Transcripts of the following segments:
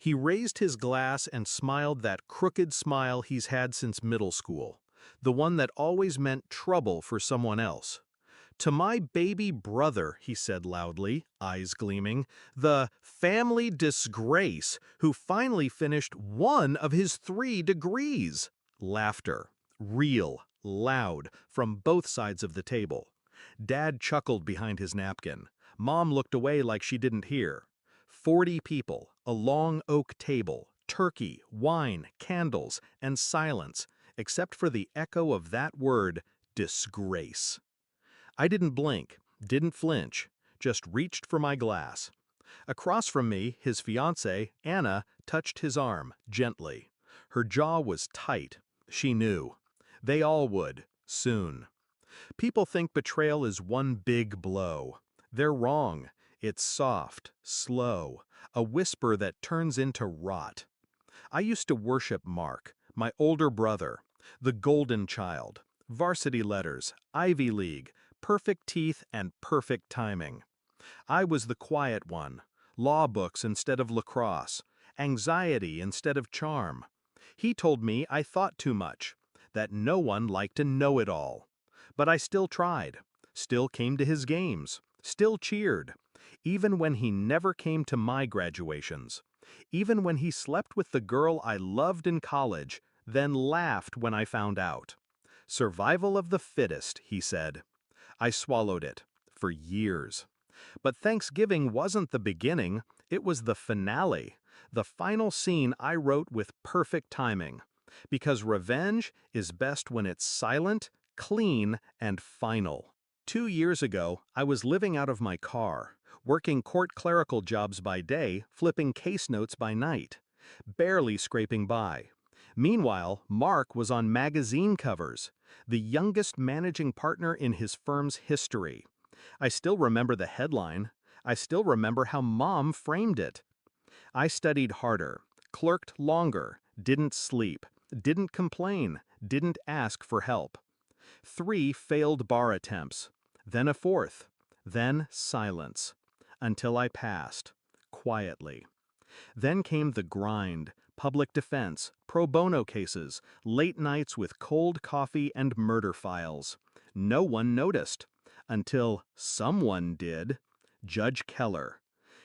He raised his glass and smiled that crooked smile he's had since middle school, the one that always meant trouble for someone else. "To my baby brother," he said loudly, eyes gleaming, "the family disgrace who finally finished one of his 3 degrees." Laughter. Real, loud, from both sides of the table. Dad chuckled behind his napkin. Mom looked away like she didn't hear. 40 people, a long oak table, turkey, wine, candles, and silence, except for the echo of that word, disgrace. I didn't blink, didn't flinch, just reached for my glass. Across from me, his fiancée, Anna, touched his arm, gently. Her jaw was tight. She knew. They all would, soon. People think betrayal is one big blow. They're wrong. It's soft, slow, a whisper that turns into rot. I used to worship Mark, my older brother, the golden child, varsity letters, Ivy League, perfect teeth and perfect timing. I was the quiet one, law books instead of lacrosse, anxiety instead of charm. He told me I thought too much, that no one liked to know it all. But I still tried, still came to his games, still cheered, even when he never came to my graduations, even when he slept with the girl I loved in college, then laughed when I found out. Survival of the fittest, he said. I swallowed it, for years. But Thanksgiving wasn't the beginning, it was the finale, the final scene I wrote with perfect timing. Because revenge is best when it's silent, clean, and final. 2 years ago, I was living out of my car, working court clerical jobs by day, flipping case notes by night, barely scraping by. Meanwhile, Mark was on magazine covers, the youngest managing partner in his firm's history. I still remember the headline. I still remember how Mom framed it. I studied harder, clerked longer, didn't sleep, didn't complain, didn't ask for help. 3 failed bar attempts, then a 4th, then silence, until I passed, quietly. Then came the grind, public defense, pro bono cases, late nights with cold coffee and murder files. No one noticed, until someone did. Judge Keller.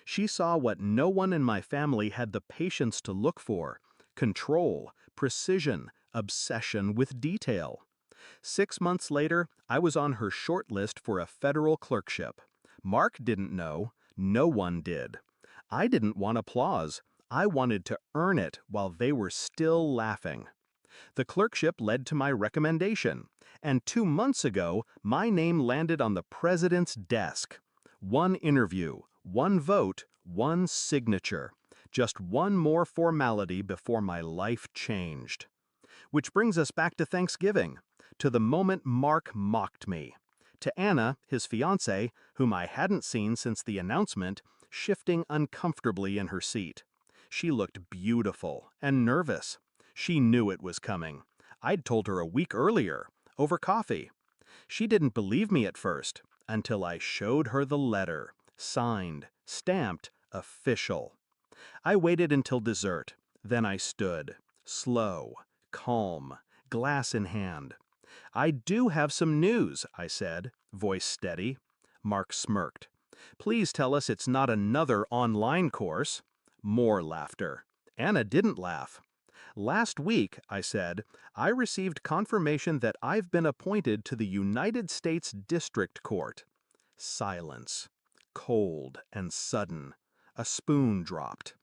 She saw what no one in my family had the patience to look for: control, precision, obsession with detail. 6 months later, I was on her short list for a federal clerkship. Mark didn't know. No one did. I didn't want applause. I wanted to earn it while they were still laughing. The clerkship led to my recommendation, and 2 months ago, my name landed on the president's desk. 1 interview, 1 vote, 1 signature. Just one more formality before my life changed. Which brings us back to Thanksgiving, to the moment Mark mocked me. To Anna, his fiancée, whom I hadn't seen since the announcement, shifting uncomfortably in her seat. She looked beautiful and nervous. She knew it was coming. I'd told her a week earlier, over coffee. She didn't believe me at first, until I showed her the letter, signed, stamped, official. I waited until dessert, then I stood, slow, calm, glass in hand. "I do have some news," I said, voice steady. Mark smirked. "Please tell us it's not another online course." More laughter. Anna didn't laugh. "Last week," I said, "I received confirmation that I've been appointed to the United States District Court." Silence. Cold and sudden. A spoon dropped.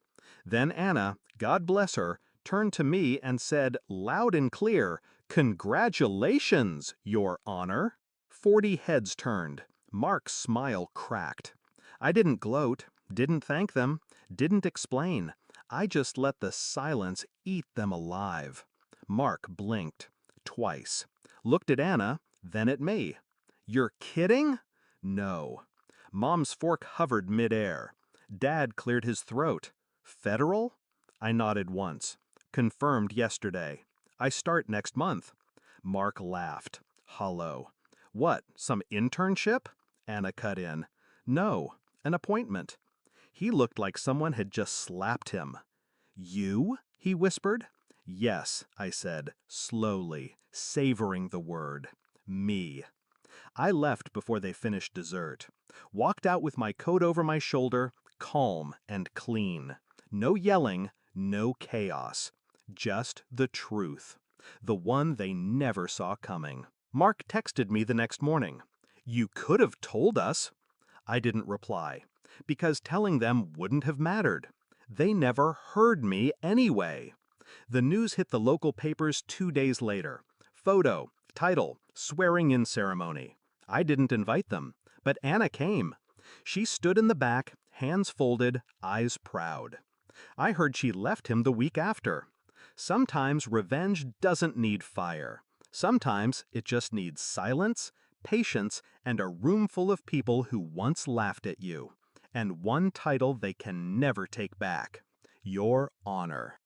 Then Anna, God bless her, turned to me and said, loud and clear, "Congratulations, Your Honor." 40 heads turned. Mark's smile cracked. I didn't gloat, didn't thank them, didn't explain. I just let the silence eat them alive. Mark blinked, twice. Looked at Anna, then at me. "You're kidding?" "No." Mom's fork hovered midair. Dad cleared his throat. "Federal?" I nodded once. "Confirmed yesterday. I start next month." Mark laughed, hollow. "What, some internship?" Anna cut in. "No, an appointment." He looked like someone had just slapped him. You? He whispered. Yes, I said, slowly, savoring the word. Me. I left before they finished dessert. Walked out with my coat over my shoulder, calm and clean. No yelling, no chaos. Just the truth. The one they never saw coming. Mark texted me the next morning. You could have told us. I didn't reply, because telling them wouldn't have mattered. They never heard me anyway. The news hit the local papers 2 days later. Photo, title, swearing-in ceremony. I didn't invite them, but Anna came. She stood in the back, hands folded, eyes proud. I heard she left him the week after. Sometimes revenge doesn't need fire. Sometimes it just needs silence, patience, and a room full of people who once laughed at you. And one title they can never take back: your honor.